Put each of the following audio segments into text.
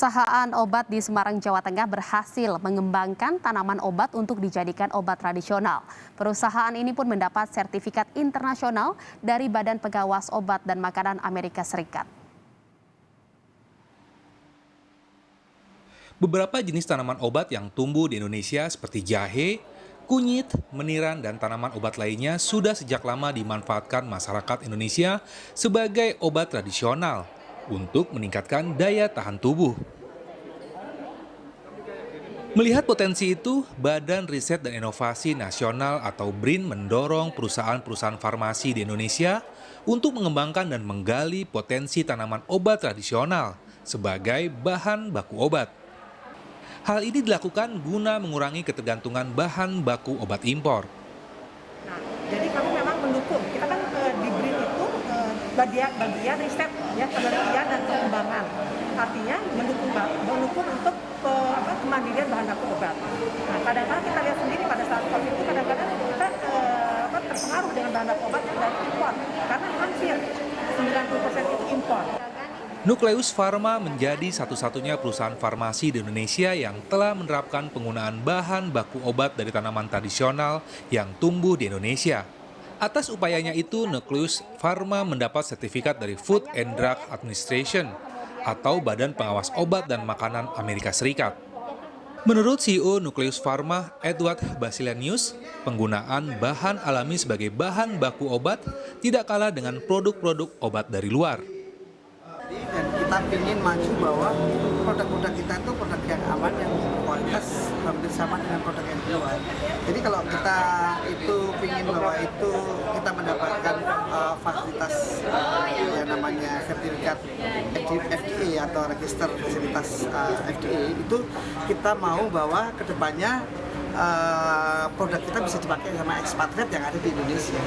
Perusahaan obat di Semarang, Jawa Tengah berhasil mengembangkan tanaman obat untuk dijadikan obat tradisional. Perusahaan ini pun mendapat sertifikat internasional dari Badan Pengawas Obat dan Makanan Amerika Serikat. Beberapa jenis tanaman obat yang tumbuh di Indonesia seperti jahe, kunyit, meniran, dan tanaman obat lainnya sudah sejak lama dimanfaatkan masyarakat Indonesia sebagai obat tradisional untuk meningkatkan daya tahan tubuh. Melihat potensi itu, Badan Riset dan Inovasi Nasional atau BRIN mendorong perusahaan-perusahaan farmasi di Indonesia untuk mengembangkan dan menggali potensi tanaman obat tradisional sebagai bahan baku obat. Hal ini dilakukan guna mengurangi ketergantungan bahan baku obat impor. Nah, jadi kami memang mendukung. Kita kan di BRIN itu bagian riset, ya, penelitian dan pengembangan. Artinya mendukung untuk kemandirian bahan baku obat. Nah, kadang-kadang kita lihat sendiri pada saat COVID itu kadang-kadang kita terpengaruh dengan bahan baku obat yang dari impor, karena hampir 90% itu impor. Nucleus Pharma menjadi satu-satunya perusahaan farmasi di Indonesia yang telah menerapkan penggunaan bahan baku obat dari tanaman tradisional yang tumbuh di Indonesia. Atas upayanya itu, Nucleus Pharma mendapat sertifikat dari Food and Drug Administration atau Badan Pengawas Obat dan Makanan Amerika Serikat. Menurut CEO Nucleus Pharma, Edward Basilianius, penggunaan bahan alami sebagai bahan baku obat tidak kalah dengan produk-produk obat dari luar. Dan kita ingin maju bahwa produk-produk kita itu produk yang aman, yang kualitas hampir sama dengan produk yang keluar. Jadi kalau kita itu ingin bahwa itu kita mendapatkan fasilitas yang namanya sertifikat FDA atau register fasilitas FDA, itu kita mau bahwa kedepannya produk kita bisa dipakai sama ekspatriat yang ada di Indonesia.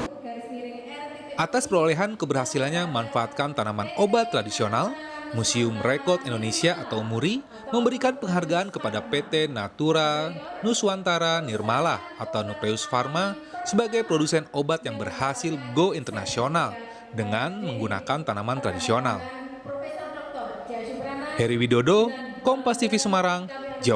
Atas perolehan keberhasilannya memanfaatkan tanaman obat tradisional, Museum Rekod Indonesia atau MURI memberikan penghargaan kepada PT Natura Nuswantara Nirmala atau Nucleus Pharma sebagai produsen obat yang berhasil go internasional dengan menggunakan tanaman tradisional. Heri Widodo, Kompas TV Semarang,